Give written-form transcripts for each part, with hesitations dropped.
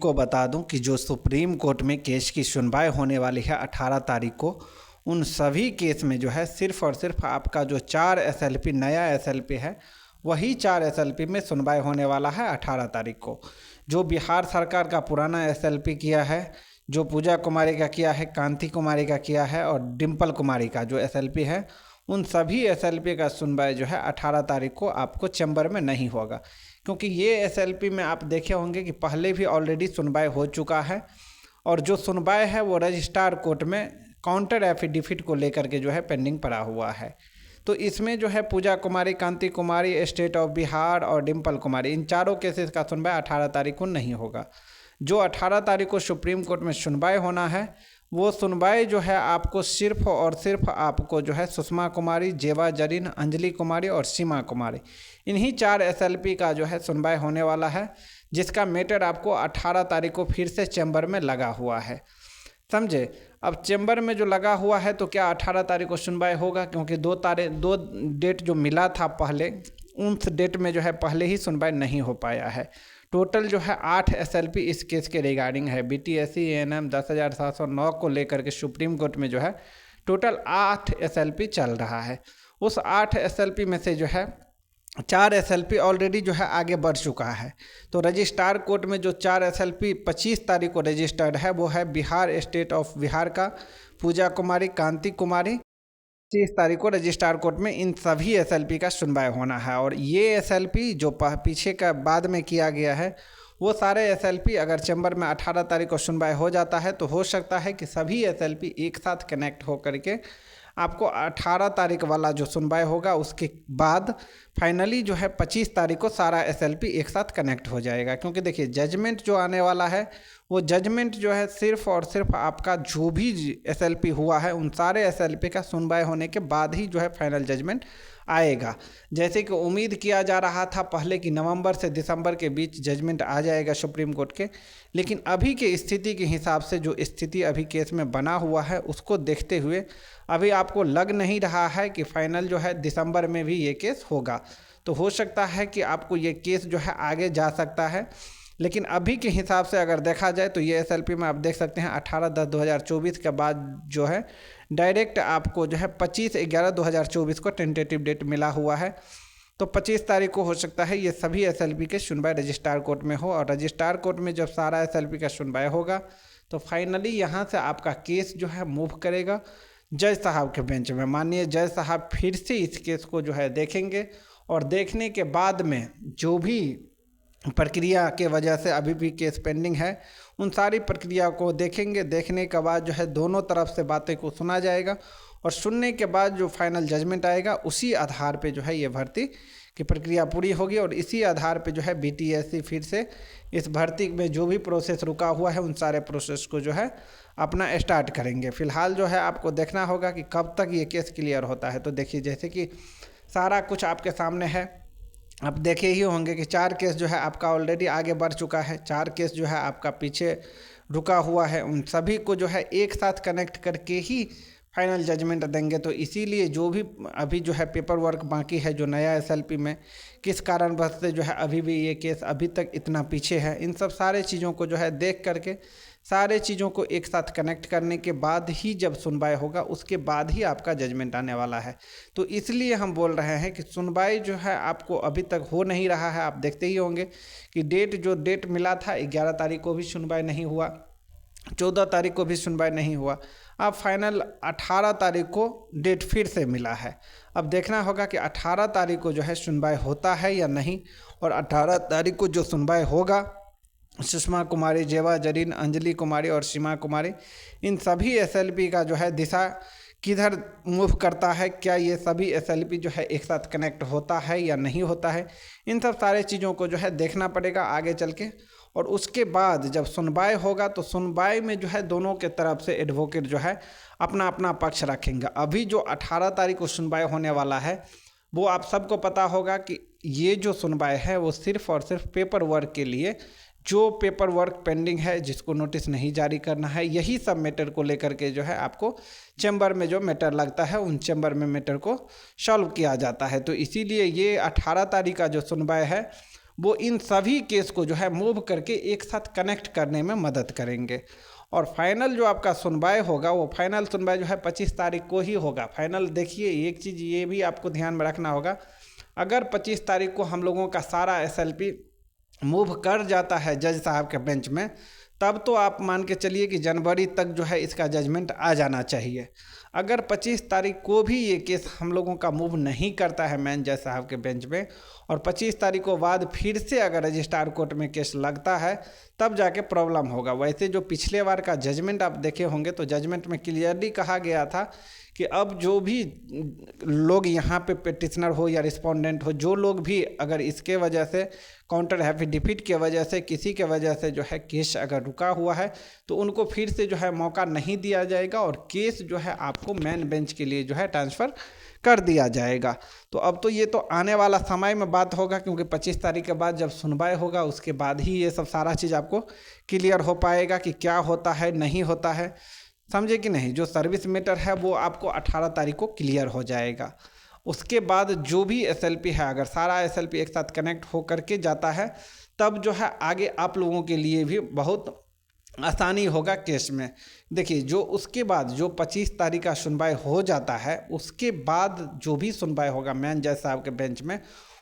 को बता दूं कि जो सुप्रीम कोर्ट में केस की सुनवाई होने वाली है 18 तारीख को, उन सभी केस में जो है सिर्फ और सिर्फ आपका जो 4 एसएलपी नया एसएलपी है, वही 4 एसएलपी में सुनवाई होने वाला है 18 तारीख को। जो बिहार सरकार का पुराना एसएलपी किया है, जो पूजा कुमारी का किया है, कांति कुमारी का किया है और डिम्पल कुमारी का जो एसएलपी है, उन सभी एसएलपी का सुनवाई जो है 18 तारीख को आपको चैम्बर में नहीं होगा। क्योंकि ये एसएलपी में आप देखे होंगे कि पहले भी ऑलरेडी सुनवाई हो चुका है और जो सुनवाई है वो रजिस्ट्रार कोर्ट में काउंटर एफिडेविट को लेकर के जो है पेंडिंग पड़ा हुआ है। तो इसमें जो है पूजा कुमारी, कांति कुमारी, स्टेट ऑफ बिहार और डिम्पल कुमारी, इन चारों केसेस का सुनवाई 18 तारीख को नहीं होगा। जो 18 तारीख को सुप्रीम कोर्ट में सुनवाई होना है, वो सुनवाई जो है आपको सिर्फ और सिर्फ आपको जो है सुषमा कुमारी, जेवा जरीन, अंजलि कुमारी और सीमा कुमारी, इन्हीं 4 एसएलपी का जो है सुनवाई होने वाला है, जिसका मैटर आपको 18 तारीख को फिर से चैम्बर में लगा हुआ है। समझे? अब चैम्बर में जो लगा हुआ है तो क्या 18 तारीख को सुनवाई होगा? क्योंकि दो डेट जो मिला था पहले, उन डेट में जो है पहले ही सुनवाई नहीं हो पाया है। टोटल जो है 8 एसएलपी इस केस के रिगार्डिंग है। बीटीएससी एएनएम 10,709 को लेकर के सुप्रीम कोर्ट में जो है टोटल 8 एसएलपी चल रहा है। उस 8 एसएलपी में से जो है 4 एसएलपी ऑलरेडी जो है आगे बढ़ चुका है। तो रजिस्ट्रार कोर्ट में जो 4 एसएलपी 25 तारीख को रजिस्टर्ड है, वो है बिहार, स्टेट ऑफ बिहार का पूजा कुमारी, कांति कुमारी। 25 तारीख को रजिस्ट्रार कोर्ट में इन सभी एसएलपी का सुनवाई होना है। और ये एसएलपी जो पीछे का बाद में किया गया है, वो सारे एसएलपी अगर चैम्बर में 18 तारीख को सुनवाई हो जाता है तो हो सकता है कि सभी एसएलपी एक साथ कनेक्ट हो करके आपको 18 तारीख वाला जो सुनवाई होगा उसके बाद फाइनली जो है 25 तारीख को सारा एसएलपी एक साथ कनेक्ट हो जाएगा। क्योंकि देखिए जजमेंट जो आने वाला है, वो जजमेंट जो है सिर्फ और सिर्फ आपका जो भी एसएलपी हुआ है उन सारे एसएलपी का सुनवाई होने के बाद ही जो है फाइनल जजमेंट आएगा। जैसे कि उम्मीद किया जा रहा था पहले कि नवंबर से दिसंबर के बीच जजमेंट आ जाएगा सुप्रीम कोर्ट के, लेकिन अभी के स्थिति के हिसाब से जो स्थिति अभी केस में बना हुआ है उसको देखते हुए अभी आपको लग नहीं रहा है कि फाइनल जो है दिसंबर में भी ये केस होगा। तो हो सकता है कि आपको ये केस जो है आगे जा सकता है, लेकिन अभी के हिसाब से अगर देखा जाए तो ये एसएलपी में आप देख सकते हैं 18/10/2024 के बाद जो है डायरेक्ट आपको जो है 25/11/2024 को टेंटेटिव डेट मिला हुआ है। तो 25 तारीख को हो सकता है ये सभी एसएलपी के सुनवाई रजिस्ट्रार कोर्ट में हो, और रजिस्ट्रार कोर्ट में जब सारा एसएलपी का सुनवाई होगा तो फाइनली यहाँ से आपका केस जो है मूव करेगा जज साहब के बेंच में। माननीय जज साहब फिर से इस केस को जो है देखेंगे और देखने के बाद में जो भी प्रक्रिया के वजह से अभी भी केस पेंडिंग है, उन सारी प्रक्रिया को देखेंगे। देखने के बाद जो है दोनों तरफ से बातें को सुना जाएगा और सुनने के बाद जो फाइनल जजमेंट आएगा उसी आधार पे जो है ये भर्ती की प्रक्रिया पूरी होगी और इसी आधार पे जो है बीटीएससी फिर से इस भर्ती में जो भी प्रोसेस रुका हुआ है उन सारे प्रोसेस को जो है अपना स्टार्ट करेंगे। फिलहाल जो है आपको देखना होगा कि कब तक ये केस क्लियर होता है। तो देखिए जैसे कि सारा कुछ आपके सामने है, आप देखे ही होंगे कि 4 केस जो है आपका ऑलरेडी आगे बढ़ चुका है, 4 केस जो है आपका पीछे रुका हुआ है, उन सभी को जो है एक साथ कनेक्ट करके ही फाइनल जजमेंट देंगे। तो इसीलिए जो भी अभी जो है पेपर वर्क बाकी है, जो नया एसएलपी में किस कारणवश से जो है अभी भी ये केस अभी तक इतना पीछे है, इन सब सारे चीज़ों को जो है देख करके सारे चीज़ों को एक साथ कनेक्ट करने के बाद ही जब सुनवाई होगा उसके बाद ही आपका जजमेंट आने वाला है। तो इसलिए हम बोल रहे हैं कि सुनवाई जो है आपको अभी तक हो नहीं रहा है। आप देखते ही होंगे कि डेट मिला था 11 तारीख को भी सुनवाई नहीं हुआ, 14 तारीख को भी सुनवाई नहीं हुआ। अब फाइनल 18 तारीख को डेट फिर से मिला है। अब देखना होगा कि 18 तारीख को जो है सुनवाई होता है या नहीं, और 18 तारीख को जो सुनवाई होगा सुषमा कुमारी, जेवा जरीन, अंजलि कुमारी और सीमा कुमारी, इन सभी एसएलपी का जो है दिशा किधर मूव करता है, क्या ये सभी एसएलपी जो है एक साथ कनेक्ट होता है या नहीं होता है, इन सब सारे चीज़ों को जो है देखना पड़ेगा आगे चल के। और उसके बाद जब सुनवाई होगा तो सुनवाई में जो है दोनों के तरफ से एडवोकेट जो है अपना अपना पक्ष रखेंगे। अभी जो 18 तारीख को सुनवाई होने वाला है वो आप सबको पता होगा कि ये जो सुनवाई है वो सिर्फ और सिर्फ पेपर वर्क के लिए, जो पेपर वर्क पेंडिंग है जिसको नोटिस नहीं जारी करना है, यही सब मैटर को लेकर के जो है आपको चैम्बर में जो मैटर लगता है उन चैम्बर में मैटर को सॉल्व किया जाता है। तो इसीलिए ये 18 तारीख का जो सुनवाई है वो इन सभी केस को जो है मूव करके एक साथ कनेक्ट करने में मदद करेंगे। और फाइनल जो आपका सुनवाई होगा वो फाइनल सुनवाई जो है 25 तारीख को ही होगा। फाइनल देखिए, एक चीज़ ये भी आपको ध्यान में रखना होगा, अगर 25 तारीख को हम लोगों का सारा SLP मूव कर जाता है जज साहब के बेंच में, तब तो आप मान के चलिए कि जनवरी तक जो है इसका जजमेंट आ जाना चाहिए। अगर 25 तारीख को भी ये केस हम लोगों का मूव नहीं करता है मैन जज साहब के बेंच में, और 25 तारीख को बाद फिर से अगर रजिस्ट्रार कोर्ट में केस लगता है, तब जाके प्रॉब्लम होगा। वैसे जो पिछले बार का जजमेंट आप देखे होंगे तो जजमेंट में क्लियरली कहा गया था कि अब जो भी लोग यहाँ पे पिटिशनर हो या रिस्पोंडेंट हो, जो लोग भी अगर इसके वजह से काउंटर एफिडेविट के वजह से किसी के वजह से जो है केस अगर रुका हुआ है, तो उनको फिर से जो है मौका नहीं दिया जाएगा और केस जो है आपको मेन बेंच के लिए जो है ट्रांसफ़र कर दिया जाएगा। तो अब तो ये तो आने वाला समय में बात होगा, क्योंकि 25 तारीख के बाद जब सुनवाई होगा उसके बाद ही ये सब सारा चीज़ आपको क्लियर हो पाएगा कि क्या होता है नहीं होता है, समझे कि नहीं। जो सर्विस मैटर है वो आपको 18 तारीख को क्लियर हो जाएगा। उसके बाद जो भी SLP है, अगर सारा SLP एक साथ कनेक्ट हो करके जाता है, तब जो है आगे आप लोगों के लिए भी बहुत आसानी होगा केस में। देखिए, जो उसके बाद जो 25 तारीख का सुनवाई हो जाता है, उसके बाद जो भी सुनवाई होगा मैन जज साहब के बेंच में,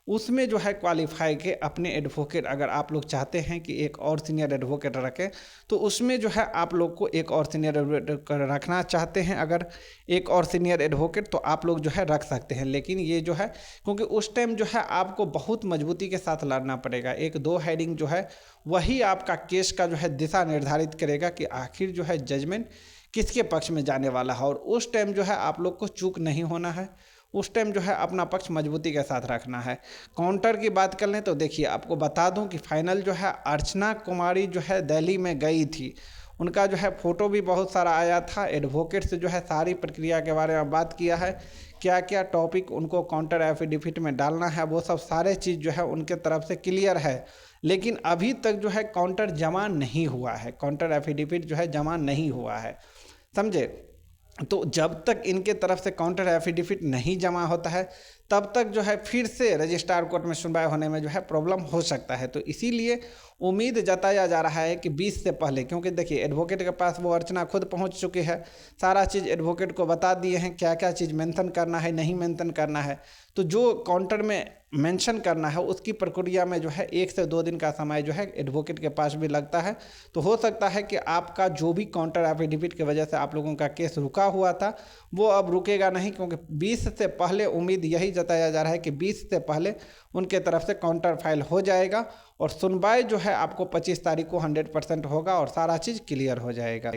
उसमें जो है क्वालिफाई के अपने एडवोकेट, अगर आप लोग चाहते हैं कि एक और सीनियर एडवोकेट रखें, तो उसमें जो है आप लोग को एक और सीनियर एडवोकेट रखना चाहते हैं, अगर एक और सीनियर एडवोकेट, तो आप लोग जो है रख सकते हैं। लेकिन ये जो है, क्योंकि उस टाइम जो है आपको बहुत मजबूती के साथ लड़ना पड़ेगा। एक दो हेडिंग जो है वही आपका केस का जो है दिशा निर्धारित करेगा कि आखिर जो है जजमेंट किसके पक्ष में जाने वाला है। और उस टाइम जो है आप लोग को चूक नहीं होना है, उस टाइम जो है अपना पक्ष मजबूती के साथ रखना है। काउंटर की बात कर लें तो देखिए, आपको बता दूं कि फाइनल जो है अर्चना कुमारी जो है दिल्ली में गई थी, उनका जो है फ़ोटो भी बहुत सारा आया था। एडवोकेट से जो है सारी प्रक्रिया के बारे में बात किया है, क्या क्या टॉपिक उनको काउंटर एफिडेविट में डालना है, वो सब सारे चीज़ जो है उनके तरफ से क्लियर है। लेकिन अभी तक जो है काउंटर जमा नहीं हुआ है, काउंटर एफिडेविट जो है जमा नहीं हुआ है, समझे। तो जब तक इनके तरफ से काउंटर एफिडेविट नहीं जमा होता है, तब तक जो है फिर से रजिस्ट्रार कोर्ट में सुनवाई होने में जो है प्रॉब्लम हो सकता है। तो इसीलिए उम्मीद जताया जा रहा है कि 20 से पहले, क्योंकि देखिए एडवोकेट के पास वो अर्चना खुद पहुंच चुकी है, सारा चीज़ एडवोकेट को बता दिए हैं, क्या क्या चीज़ मेंशन करना है नहीं मेंशन करना है। तो जो काउंटर में मेंशन करना है उसकी प्रक्रिया में जो है 1 से 2 दिन का समय जो है एडवोकेट के पास भी लगता है। तो हो सकता है कि आपका जो भी काउंटर एफिडेविट की वजह से आप लोगों का केस रुका हुआ था, वो अब रुकेगा नहीं, क्योंकि 20 से पहले उम्मीद यही जताया जा रहा है कि 20 से पहले उनके तरफ से काउंटर फाइल हो जाएगा और सुनवाई जो है आपको 25 तारीख को 100% होगा और सारा चीज़ क्लियर हो जाएगा।